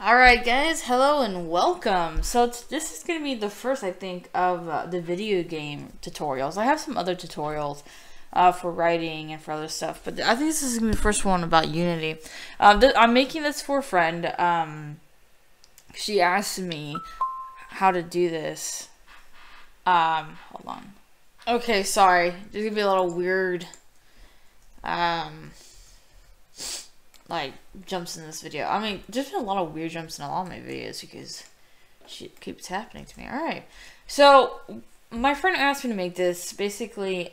Alright guys, hello and welcome. So this is going to be the first, I think, of the video game tutorials. I have some other tutorials for writing and for other stuff, but I think this is going to be the first one about Unity. I'm making this for a friend. She asked me how to do this. Hold on. Okay, sorry. There's going to be a little weird like jumps in this video. I mean, there's been a lot of weird jumps in a lot of my videos because shit keeps happening to me. Alright. So my friend asked me to make this. Basically,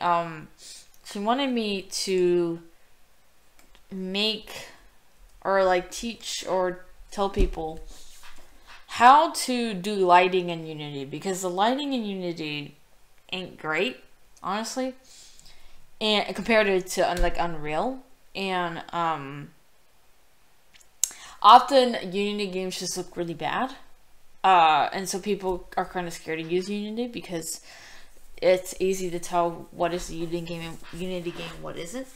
she wanted me to make or like teach or tell people how to do lighting in Unity, because the lighting in Unity ain't great, honestly, and compared to like Unreal. And often Unity games just look really bad, and so people are kind of scared to use Unity because it's easy to tell what is a Unity game and what isn't.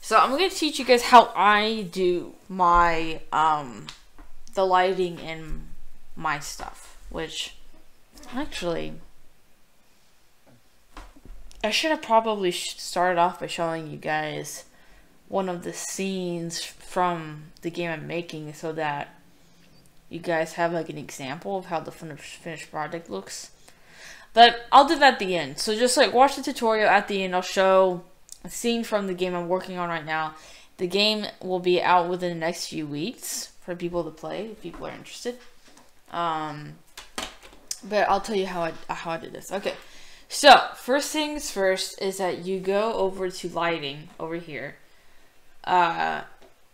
So I'm going to teach you guys how I do my the lighting in my stuff, which actually I should have probably started off by showing you guys one of the scenes from the game I'm making, so that you guys have like an example of how the finished product looks. But I'll do that at the end. So just like watch the tutorial at the end. I'll show a scene from the game I'm working on right now. The game will be out within the next few weeks for people to play if people are interested. But I'll tell you how I did this. Okay. So first things first is that you go over to lighting over here.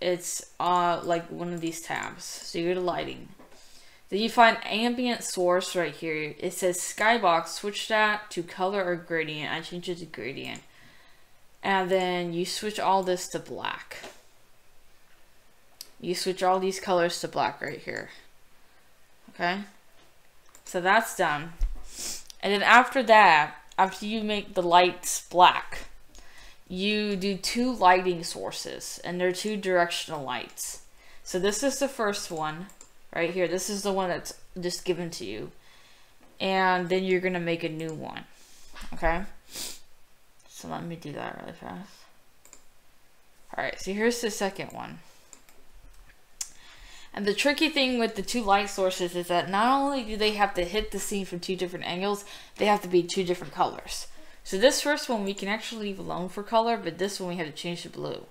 It's like one of these tabs. So you go to lighting. Then you find ambient source right here. It says skybox. Switch that to color or gradient. I changed it to gradient. And then you switch all this to black. You switch all these colors to black right here. Okay? So that's done. And then after that, after you make the lights black, you do two lighting sources, and they're two directional lights. So this is the first one right here. This is the one that's just given to you, and then you're gonna make a new one. Okay, so let me do that really fast. All right, so here's the second one. And the tricky thing with the two light sources is that not only do they have to hit the scene from two different angles, they have to be two different colors. So this first one we can actually leave alone for color, but this one we had to change to blue.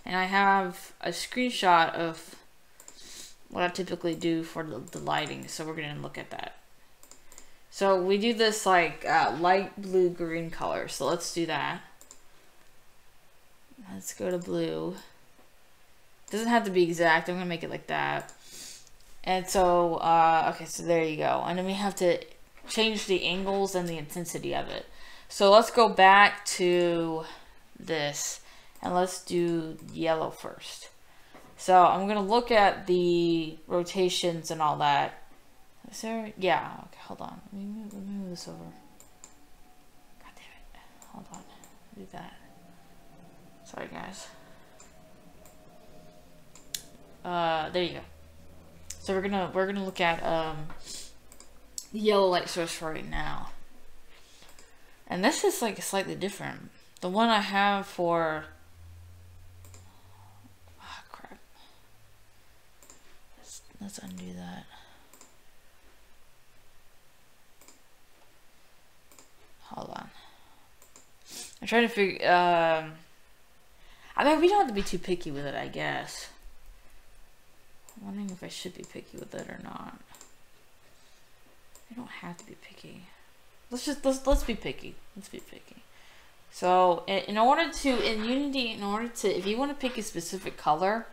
And I have a screenshot of what I typically do for the lighting, so we're going to look at that. So we do this like light blue green color, so let's do that. Let's go to blue. Doesn't have to be exact, I'm going to make it like that. And so, okay, so there you go. And then we have to change the angles and the intensity of it. So let's go back to this and let's do yellow first. So I'm going to look at the rotations and all that. Is there? Yeah. Okay, hold on. Let me move this over. God damn it. Hold on. Do that. Sorry, guys. There you go. So we're gonna look at the yellow light source for right now. And this is like slightly different. The one I have for... Oh, crap. Let's undo that. Hold on. I'm trying to figure... I mean, we don't have to be too picky with it, I guess. I'm wondering if I should be picky with it or not. I don't have to be picky. Let's be picky. Let's be picky. So in Unity, if you want to pick a specific color,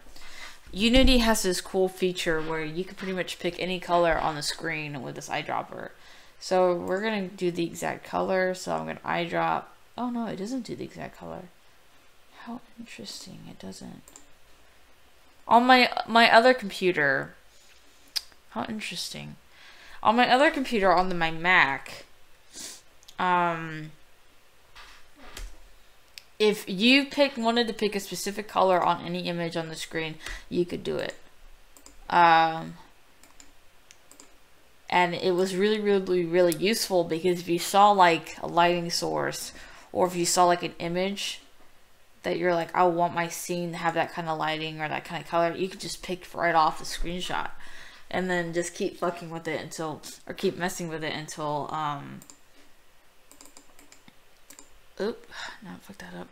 Unity has this cool feature where you can pretty much pick any color on the screen with this eyedropper. So we're gonna do the exact color. So I'm gonna eyedrop. Oh no, it doesn't do the exact color. How interesting! It doesn't. On my other computer. How interesting. On my other computer, on my Mac. If you wanted to pick a specific color on any image on the screen, you could do it. And it was really, really, really useful because if you saw like a lighting source, or if you saw like an image that you're like, I want my scene to have that kind of lighting or that kind of color, you could just pick right off the screenshot and then just keep fucking with it until, or keep messing with it until, oop, no, fuck that up.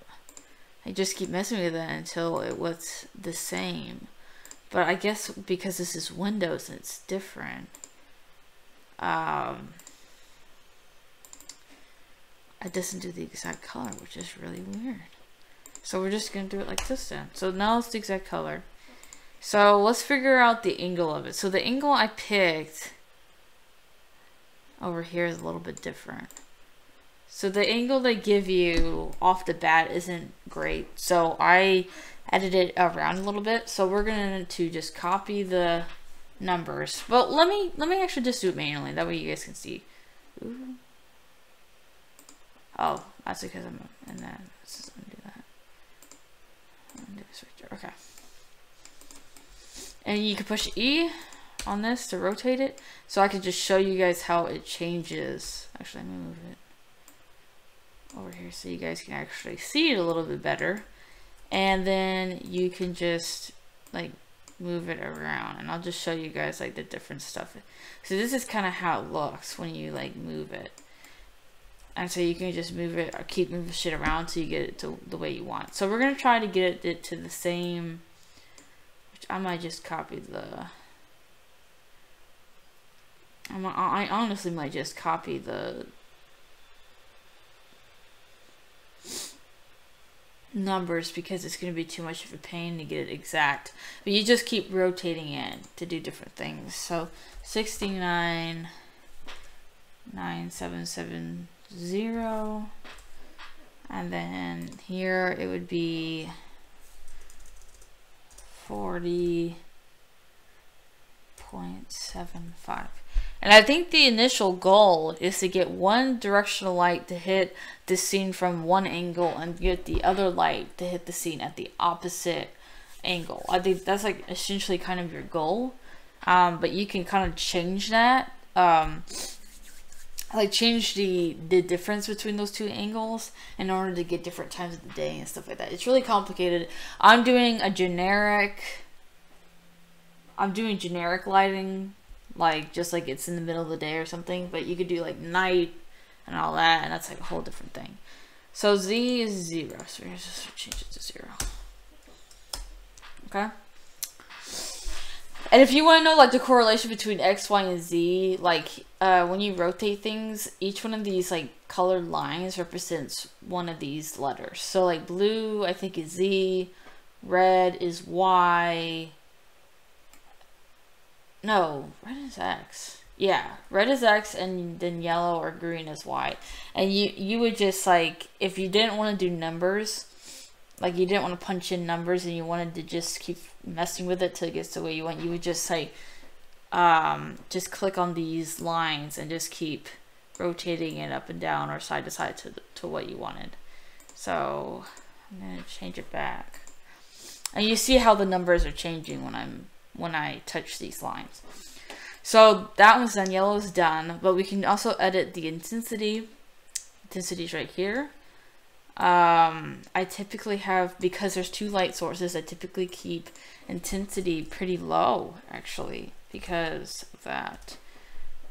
I just keep messing with it until it was the same. But I guess because this is Windows and it's different, it doesn't do the exact color, which is really weird. So we're just gonna do it like this then. So now it's the exact color. So let's figure out the angle of it. So the angle I picked over here is a little bit different. So the angle they give you off the bat isn't great. So I edited it around a little bit. So we're going to just copy the numbers. Well, let me actually just do it manually. That way you guys can see. Ooh. Oh, that's because I'm in that. Let's just undo that. Undo this right there. Okay. And you can push E on this to rotate it. So I can just show you guys how it changes. Actually, let me move it over here so you guys can actually see it a little bit better. And then you can just like move it around, and I'll just show you guys like the different stuff. So this is kind of how it looks when you like move it. And so you can just move it or keep moving shit around till you get it to the way you want. So we're going to try to get it to the same, which I might just copy the, I honestly might just copy the numbers because it's going to be too much of a pain to get it exact. But you just keep rotating it to do different things. So 69,9770, and then here it would be 40.75. And I think the initial goal is to get one directional light to hit the scene from one angle and get the other light to hit the scene at the opposite angle. I think that's like essentially kind of your goal. But you can kind of change that. Like change the difference between those two angles in order to get different times of the day and stuff like that. It's really complicated. I'm doing generic lighting, like just like it's in the middle of the day or something, but you could do like night and all that, and that's like a whole different thing. So Z is 0, so we're just change it to 0. Okay. And if you want to know like the correlation between X, Y, and Z, like when you rotate things, each one of these like colored lines represents one of these letters. So like blue, I think, is Z, red is Y. No, red is X. Yeah, red is X, and then yellow or green is Y. And you would just like, if you didn't want to do numbers, like you didn't want to punch in numbers and you wanted to just keep messing with it till it gets the way you want, you would just like just click on these lines and just keep rotating it up and down or side to side to what you wanted. So I'm gonna change it back, and you see how the numbers are changing when I touch these lines. So that one's done. Yellow is done, but we can also edit the intensity. Intensity's right here. I typically have, because there's two light sources, I typically keep intensity pretty low actually because of that.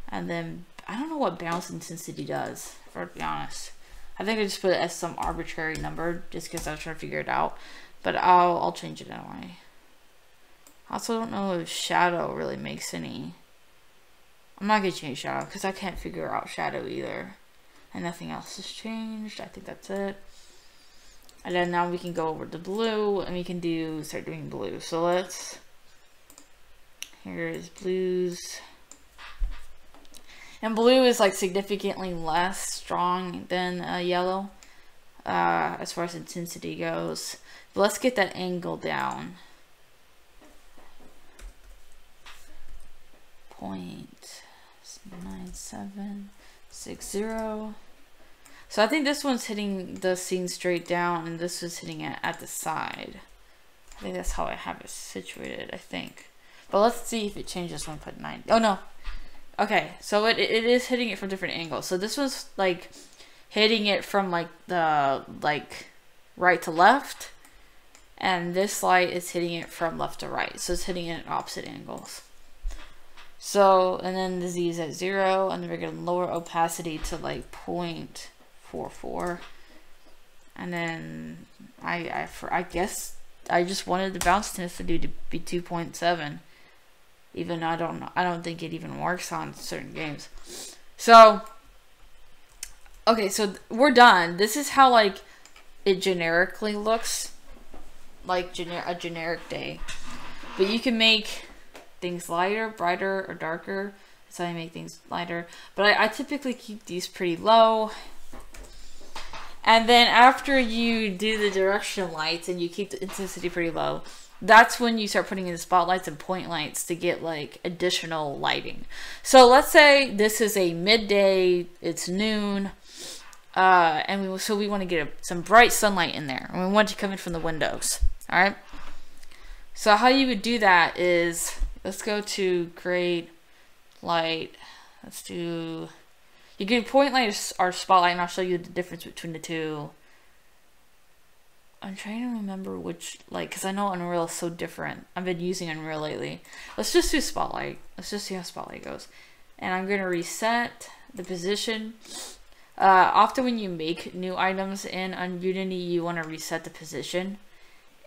And then I don't know what bounce intensity does, for to be honest. I think I just put it as some arbitrary number just because I was trying to figure it out, but I'll change it anyway. I also don't know if shadow really makes any. I'm not gonna change shadow because I can't figure out shadow either, and nothing else has changed. I think that's it. And then now we can go over to blue and we can start doing blue. So here's blues. And blue is like significantly less strong than yellow as far as intensity goes. But let's get that angle down. 0.9760. So I think this one's hitting the scene straight down and this was hitting it at the side. I think that's how I have it situated, I think. But let's see if it changes when I put 90. Oh no. Okay, so it is hitting it from different angles. So this was like hitting it from like the right to left, and this light is hitting it from left to right. So it's hitting it at opposite angles. So, and then the Z is at 0, and then we're gonna lower opacity to like 0.44. And then I guess I just wanted the bounce intensity to be 2.7. Even I don't think it even works on certain games. So okay, so we're done. This is how like it generically looks, like a generic day. But you can make things lighter, brighter, or darker. That's how I make things lighter. But I typically keep these pretty low. And then after you do the directional lights and you keep the intensity pretty low, that's when you start putting in the spotlights and point lights to get like additional lighting. So let's say this is a midday, it's noon, and we want to get some bright sunlight in there, and we want it to come in from the windows. All right. So how you would do that is, let's go to create light. Let's do, you can point light or spotlight, and I'll show you the difference between the two. I'm trying to remember which, like, because I know Unreal is so different. I've been using Unreal lately. Let's just do Spotlight. Let's just see how Spotlight goes. And I'm going to reset the position. Often when you make new items in Unity, you want to reset the position.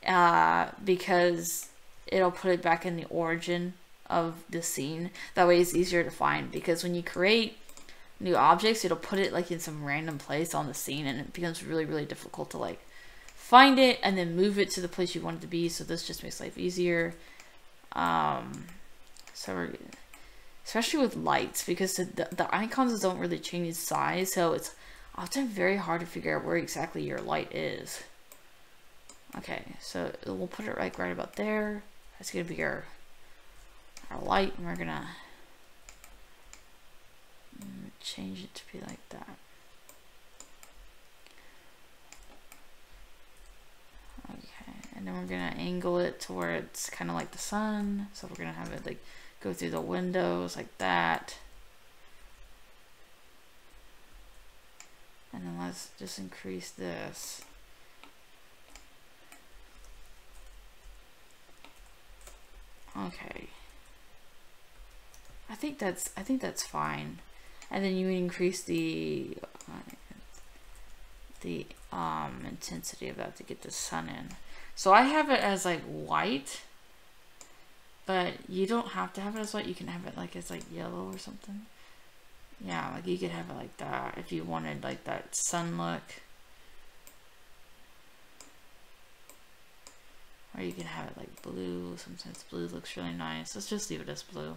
Because it'll put it back in the origin of the scene. That way it's easier to find. Because when you create new objects, it'll put it like in some random place on the scene. And it becomes really, really difficult to like find it and then move it to the place you want it to be. So this just makes life easier. So we're, especially with lights, because the icons don't really change in size, so it's often very hard to figure out where exactly your light is. Okay, so we'll put it right about there. That's gonna be our light, and we're gonna change it to be like that. And then we're gonna angle it to where it's kind of like the sun. So we're gonna have it like go through the windows like that. And then let's just increase this. Okay. I think that's fine. And then you increase the intensity of that to get the sun in. So I have it as like white, but you don't have to have it as white. You can have it like it's like yellow or something. Yeah, like you could have it like that if you wanted like that sun look. Or you can have it like blue. Sometimes blue looks really nice. Let's just leave it as blue.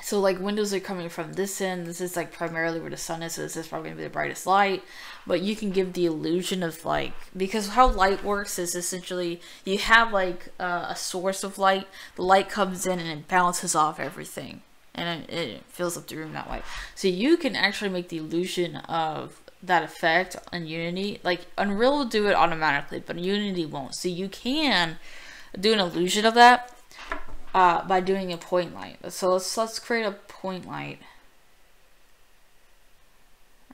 So like windows are coming from this end. This is like primarily where the sun is, so this is probably gonna be the brightest light. But you can give the illusion of like, because how light works is essentially you have like a source of light. The light comes in and it bounces off everything, and it fills up the room that way. So you can actually make the illusion of that effect on Unity. Like Unreal will do it automatically, but Unity won't. So you can do an illusion of that by doing a point light. So let's create a point light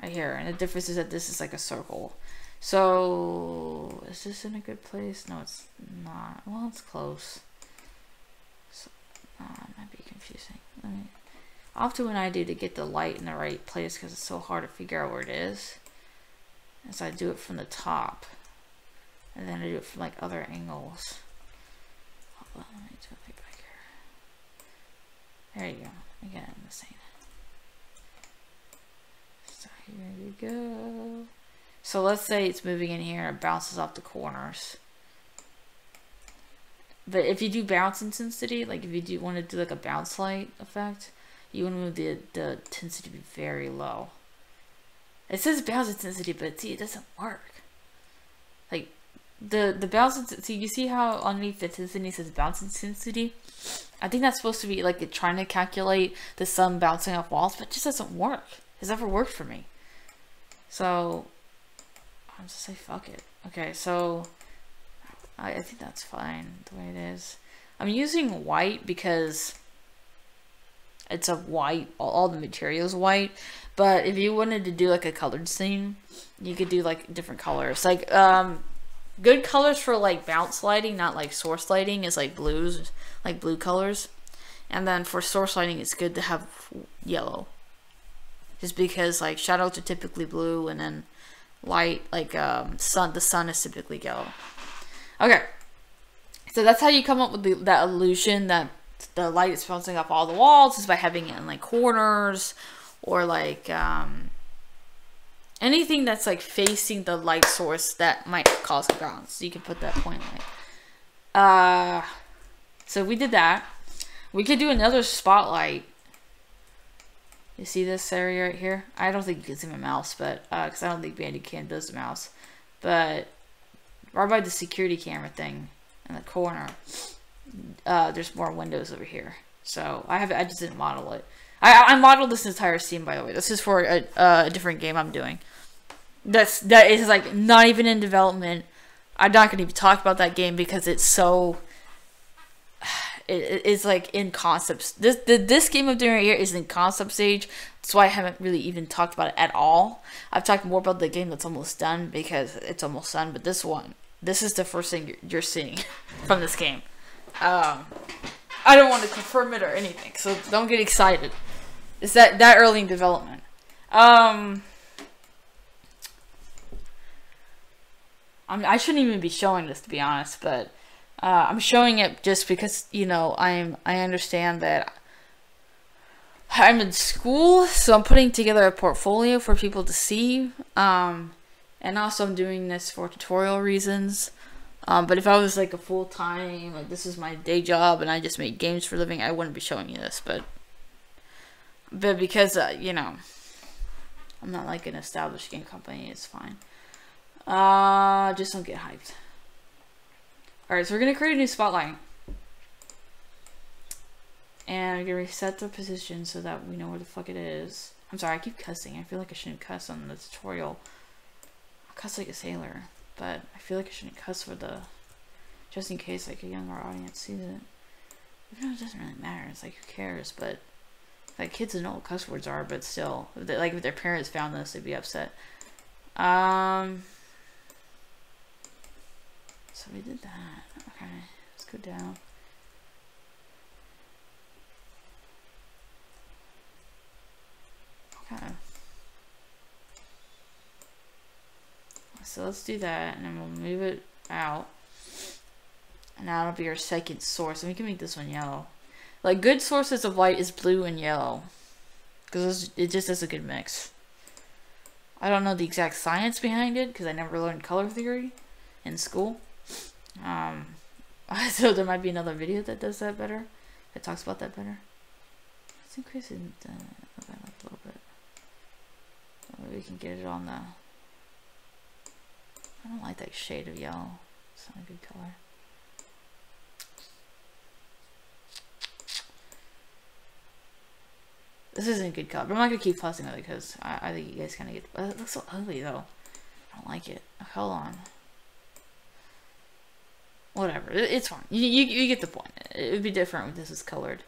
right here, and the difference is that this is like a circle. So is this in a good place? No, it's not. Well, it's close. So it might be confusing. Often when I do to get the light in the right place, because it's so hard to figure out where it is, is I do it from the top, and then I do it from like other angles. Hold on, let me do it like back here. There you go. Again, the same. So here you go. So let's say it's moving in here, it bounces off the corners. But if you do bounce intensity, like if you do want to do like a bounce light effect, you want to move the intensity to be very low. It says bounce intensity, but see, it doesn't work. Like the bounce intensity, you see how underneath the intensity says bounce intensity? I think that's supposed to be like it's trying to calculate the sun bouncing off walls, but it just doesn't work. It's never worked for me. So I'll just say fuck it. Okay, so I think that's fine the way it is. I'm using white because It's a white, all the materials white. But if you wanted to do like a colored scene, you could do like different colors. Like good colors for like bounce lighting, not like source lighting, is like blues, like blue colors. And then for source lighting, it's good to have yellow. Just because like shadows are typically blue, and then light, like the sun is typically yellow. Okay, so that's how you come up with that illusion that the light is bouncing off all the walls, is by having it in like corners, or like anything that's like facing the light source that might cause a bounce. So you can put that point light. So we did that. We could do another spotlight. You see this area right here? I don't think you can see my mouse, but because I don't think Bandicam does the mouse. But right by the security camera thing in the corner, there's more windows over here. So I just didn't model it. I modeled this entire scene, by the way. This is for a different game I'm doing. That is like not even in development. I'm not going to even talk about that game because it's so. It's like in concepts. This game I'm doing right here is in concept stage. That's why I haven't really even talked about it at all. I've talked more about the game that's almost done because it's almost done. But this is the first thing you're seeing from this game. I don't want to confirm it or anything, so don't get excited. It's that early in development. I mean, I shouldn't even be showing this, to be honest, but I'm showing it just because, you know, I understand that I'm in school, so I'm putting together a portfolio for people to see, and also I'm doing this for tutorial reasons. But if I was like a full-time, like this is my day job and I just make games for a living, I wouldn't be showing you this. But because, you know, I'm not like an established game company, it's fine. Just don't get hyped. Alright, so we're going to create a new spotlight. And we're going to reset the position so that we know where the fuck it is. I'm sorry, I keep cussing. I feel like I shouldn't cuss on the tutorial. I cuss like a sailor. But I feel like I shouldn't cuss for the, just in case like a younger audience sees it. Even though it doesn't really matter, it's like who cares? But like kids know what cuss words are, but still, if they, like if their parents found this, they'd be upset. So we did that. Okay, let's go down. Okay. So let's do that, and then we'll move it out. And now it'll be our second source, and we can make this one yellow. Like, good sources of light is blue and yellow, because it just is a good mix. I don't know the exact science behind it, because I never learned color theory in school. So there might be another video that does that better, that talks about that better. Let's increase it like a little bit. So maybe we can get it on the... I don't like that shade of yellow. It's not a good color. This isn't a good color, but I'm not gonna keep fussing with it because I think you guys kind of get. It looks so ugly though. I don't like it. Hold on. Whatever. It's fine. You get the point. It would be different if this is colored.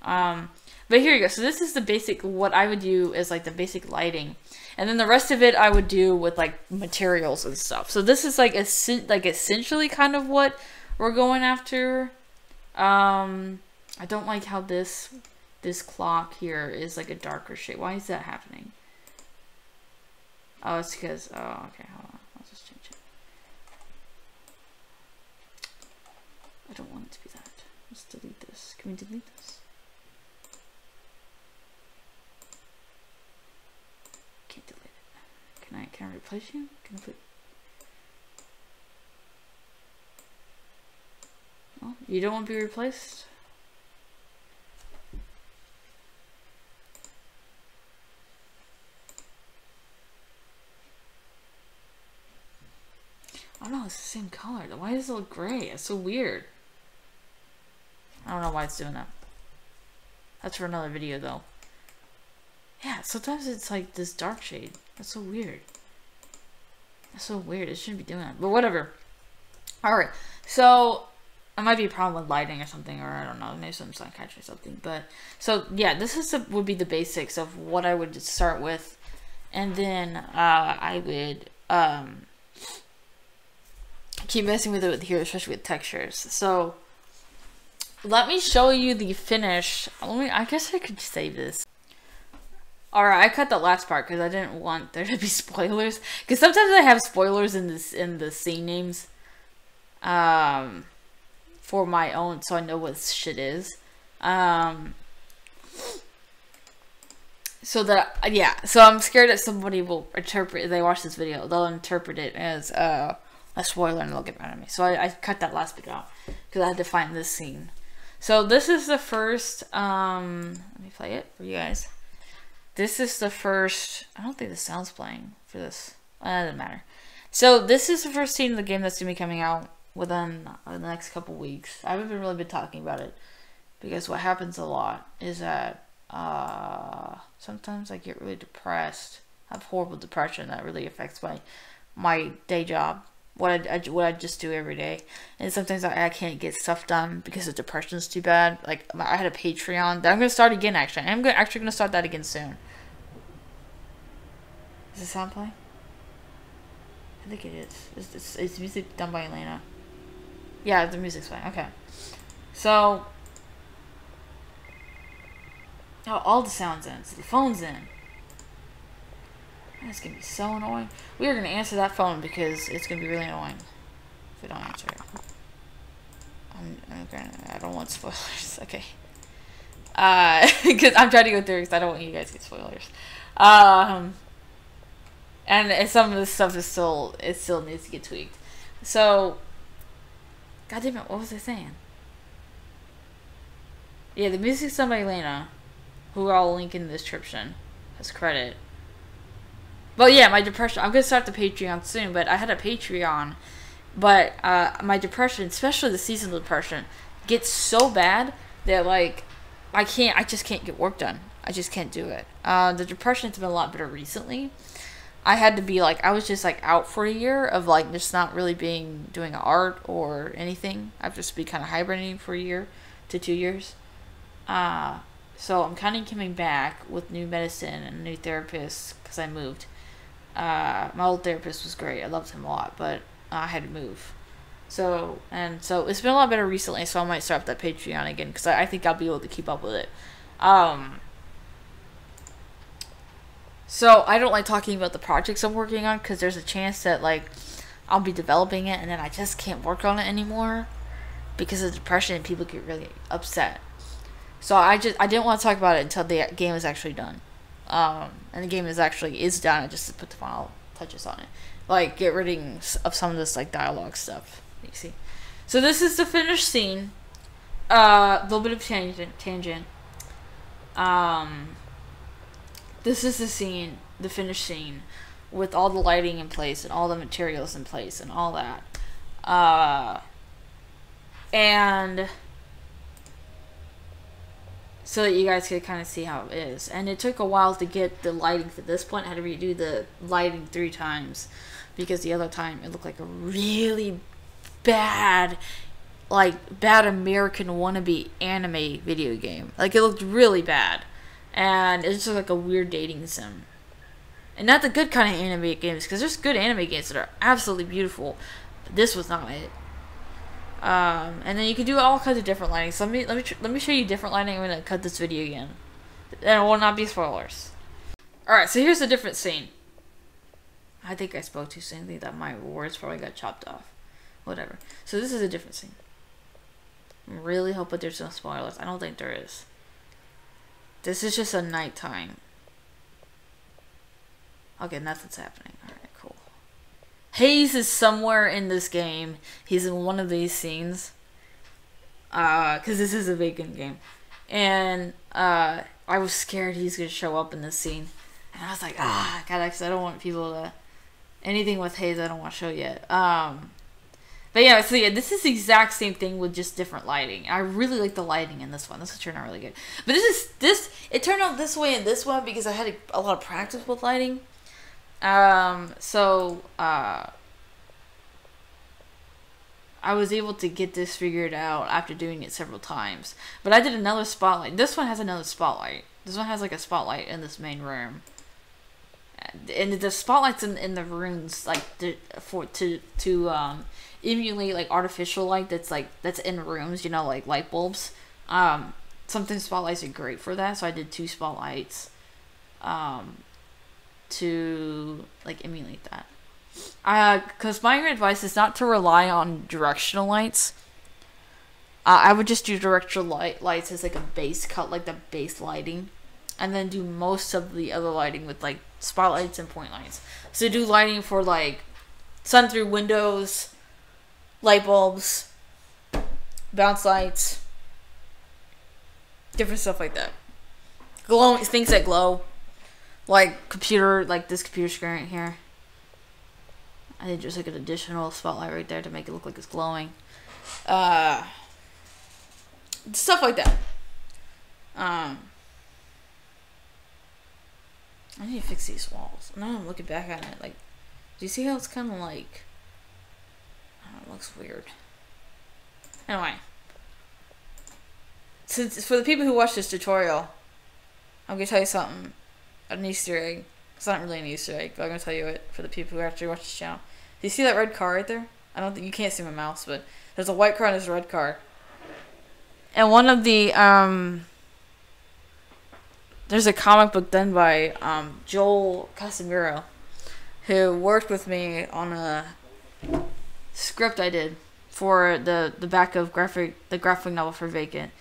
But here you go. So this is the basic. What I would do is like the basic lighting. And then the rest of it I would do with like materials and stuff. So this is like essentially kind of what we're going after. I don't like how this clock here is like a darker shade. Why is that happening? Oh, it's because, oh, okay, hold on. I'll just change it. I don't want it to be that. Let's delete this. Can we delete this? Can't delete it. Can I replace you? Can I put... Well, you don't want to be replaced? I don't know, it's the same color. Why does it look gray? It's so weird. I don't know why it's doing that. That's for another video though. Yeah, sometimes it's like this dark shade. That's so weird. That's so weird. It shouldn't be doing that. But whatever. Alright. So It might be a problem with lighting or something, or I don't know, maybe some sun catching or something. But so yeah, this is would be the basics of what I would start with, and then I would keep messing with it here, especially with textures. So let me show you the finish. I guess I could save this. Alright, I cut the last part because I didn't want there to be spoilers. Because sometimes I have spoilers in the scene names. For my own, so I know what shit is. So that, yeah. So I'm scared that somebody will interpret, if they watch this video, they'll interpret it as a spoiler and they'll get mad at me. So I cut that last bit out because I had to find this scene. So this is the first, let me play it for you guys. This is the first, I don't think the sound's playing for this. It doesn't matter. So this is the first scene of the game that's going to be coming out within the next couple weeks. I haven't really been talking about it because what happens a lot is that sometimes I get really depressed. I have horrible depression that really affects my day job, what I just do every day, and sometimes I can't get stuff done because the depression's too bad. Like I had a Patreon that I'm gonna start again. Actually, I'm actually gonna start that again soon. Is the sound playing? I think it is. It's music done by Elena. Yeah, the music's playing. Okay. So, oh, all the sound's in. So the phone's in. That's gonna be so annoying. We are gonna answer that phone because it's gonna be really annoying if we don't answer it. I don't want spoilers. Okay. Because I'm trying to go through because I don't want you guys to get spoilers. And some of this stuff is still needs to get tweaked. So, God damn it, what was I saying? Yeah, the music's done by Elena, who I'll link in the description as credit. But yeah, my depression, I'm gonna start the Patreon soon, but I had a Patreon, but my depression, especially the seasonal depression, gets so bad that like I just can't get work done. I just can't do it. The depression's been a lot better recently. I had to be like, I was just like out for a year of like just not really doing art or anything. I've just been kind of hibernating for a year to 2 years. So I'm kind of coming back with new medicine and a new therapist because I moved. My old therapist was great. I loved him a lot, but I had to move. So it's been a lot better recently, so I might start up that Patreon again because I think I'll be able to keep up with it. So I don't like talking about the projects I'm working on because there's a chance that like I'll be developing it and then I just can't work on it anymore because of depression and people get really upset. So I didn't want to talk about it until the game is actually done. And the game is done. I just put the final touches on it, like get rid of some of this like dialogue stuff. You see. So this is the finished scene. A little bit of tangent. This is the scene, the finished scene, with all the lighting in place and all the materials in place and all that. And so that you guys could kind of see how it is. And it took a while to get the lighting to this point. I had to redo the lighting 3 times because the other time it looked like a really bad American wannabe anime video game. Like it looked really bad. And it's just like a weird dating sim. And not the good kind of anime games, because there's good anime games that are absolutely beautiful. But this was not it. And then you can do all kinds of different lighting. So let me show you different lighting. I'm gonna cut this video again. And it will not be spoilers. Alright, so here's a different scene. I think I spoke too soon. I think that my words probably got chopped off. Whatever. So this is a different scene. I really hope that there's no spoilers. I don't think there is. This is just a nighttime. Okay, nothing's happening. Alright, cool. Hayes is somewhere in this game. He's in one of these scenes. Because this is a vacant game. And, I was scared he's going to show up in this scene. And I was like, God, because I don't want people to... Anything with Hayes I don't want to show yet. But yeah, so yeah, this is the exact same thing with just different lighting. I really like the lighting in this one. This turned out really good. But it turned out this way and this one because I had a lot of practice with lighting. I was able to get this figured out after doing it several times. But I did another spotlight. This one has another spotlight. This one has like a spotlight in this main room. And the spotlights in the rooms like to emulate like artificial light that's in rooms, you know, like light bulbs. Something spotlights are great for that, so I did 2 spotlights to like emulate that. Because my advice is not to rely on directional lights. I would just do directional lights as like a base cut, like the base lighting, and then do most of the other lighting with like spotlights and point lights. So do lighting for like sun through windows, light bulbs, bounce lights, different stuff like that. Glowing things that glow, like this computer screen right here. I did just like an additional spotlight right there to make it look like it's glowing. Stuff like that. I need to fix these walls. Now I'm looking back at it, like, do you see how it's kind of like, I don't know, it looks weird. Anyway, since for the people who watch this tutorial, I'm gonna tell you something, an Easter egg. It's not really an Easter egg, but I'm gonna tell you it for the people who actually watch this channel. Do you see that red car right there? I don't think you can't see my mouse, but there's a white car and there's a red car. And one of the there's a comic book done by Joel Casimiro, who worked with me on a script I did for the back of the graphic novel for Vacant.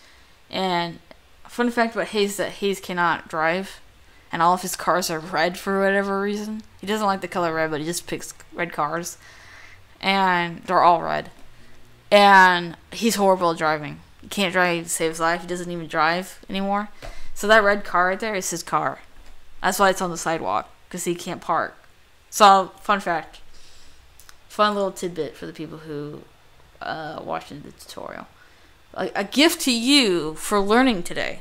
And fun fact about Hayes is that Hayes cannot drive, and all of his cars are red for whatever reason. He doesn't like the color red, but he just picks red cars, and they're all red. And he's horrible at driving. He can't drive to save his life. He doesn't even drive anymore. So that red car right there is his car. That's why it's on the sidewalk, because he can't park. So, fun fact. Fun little tidbit for the people who watching the tutorial. A gift to you for learning today.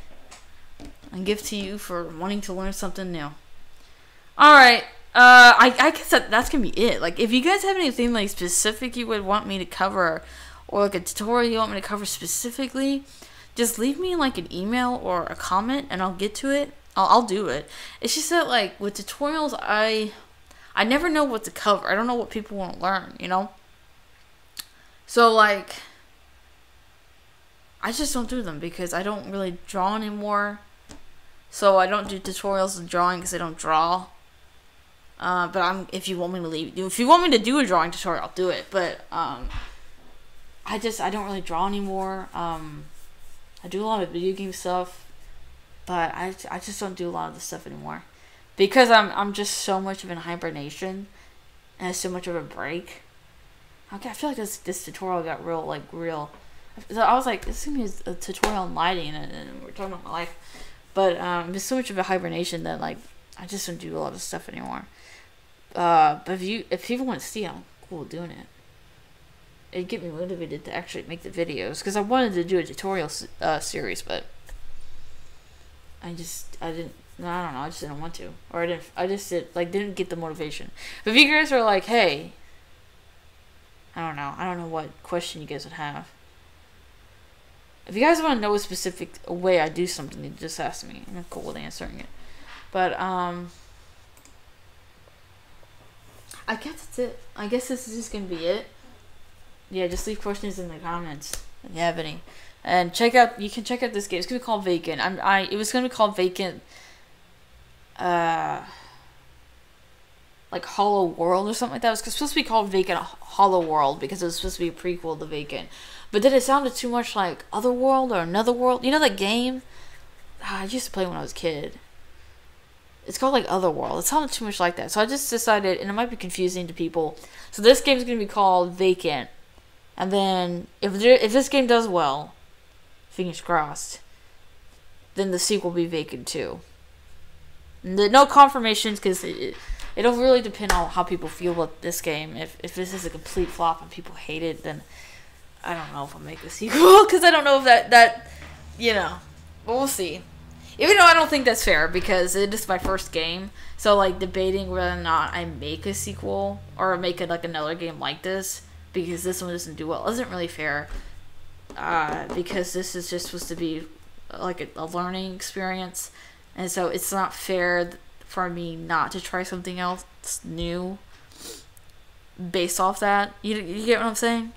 A gift to you for wanting to learn something new. Alright. I guess that's going to be it. Like, if you guys have anything like specific you would want me to cover, or like a tutorial you want me to cover specifically, just leave me like an email or a comment and I'll get to it. I'll do it. It's just that like with tutorials, I never know what to cover. I don't know what people want to learn, you know? So like, I just don't do them because I don't really draw anymore. So I don't do tutorials of drawing because I don't draw. But if you want me to do a drawing tutorial, I'll do it. But I don't really draw anymore. I do a lot of video game stuff, but I just don't do a lot of the stuff anymore because I'm just so much of in hibernation and so much of a break. Okay, I feel like this tutorial got real. I was like, this is gonna be a tutorial on lighting, and we're talking about my life, but there's so much of a hibernation that like I just don't do a lot of stuff anymore. But if people want to see, I'm cool doing it. It'd get me motivated to actually make the videos, because I wanted to do a tutorial series, but I just didn't want to, or didn't get the motivation. But if you guys are like, hey, I don't know what question you guys would have. If you guys want to know a specific way I do something, you just ask me. I'm cool with answering it. But I guess that's it. I guess this is just gonna be it. Yeah, just leave questions in the comments if you have any. And you can check out this game. It's gonna be called Vacant. It was gonna be called Vacant like Hollow World or something like that. It was supposed to be called Vacant Hollow World because it was supposed to be a prequel to Vacant. But then it sounded too much like Otherworld or Another World. You know that game? I used to play when I was a kid. It's called like Otherworld. It sounded too much like that. So I just decided, and it might be confusing to people. So this game's gonna be called Vacant. And then, if this game does well, fingers crossed, then the sequel will be Vacant 2. No confirmations, because it'll really depend on how people feel about this game. If this is a complete flop and people hate it, then I don't know if I'll make a sequel, because I don't know if that, you know, but we'll see. Even though I don't think that's fair, because it is my first game, so, like, debating whether or not I make a sequel, or make it, like, another game like this, because this one doesn't do well. It isn't really fair, because this is just supposed to be like a learning experience, and so it's not fair for me not to try something else new based off that. You get what I'm saying?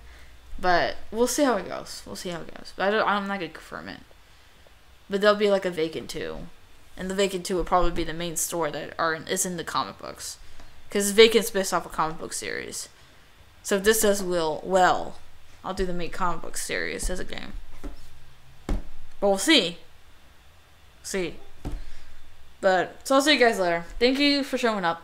But we'll see how it goes. But I'm not gonna confirm it. But there'll be like a Vacant 2. And the Vacant 2 will probably be the main story that is in the comic books. Because Vacant's based off a comic book series. So if this does well, I'll do the main comic book series as a game. But we'll see. But, so I'll see you guys later. Thank you for showing up.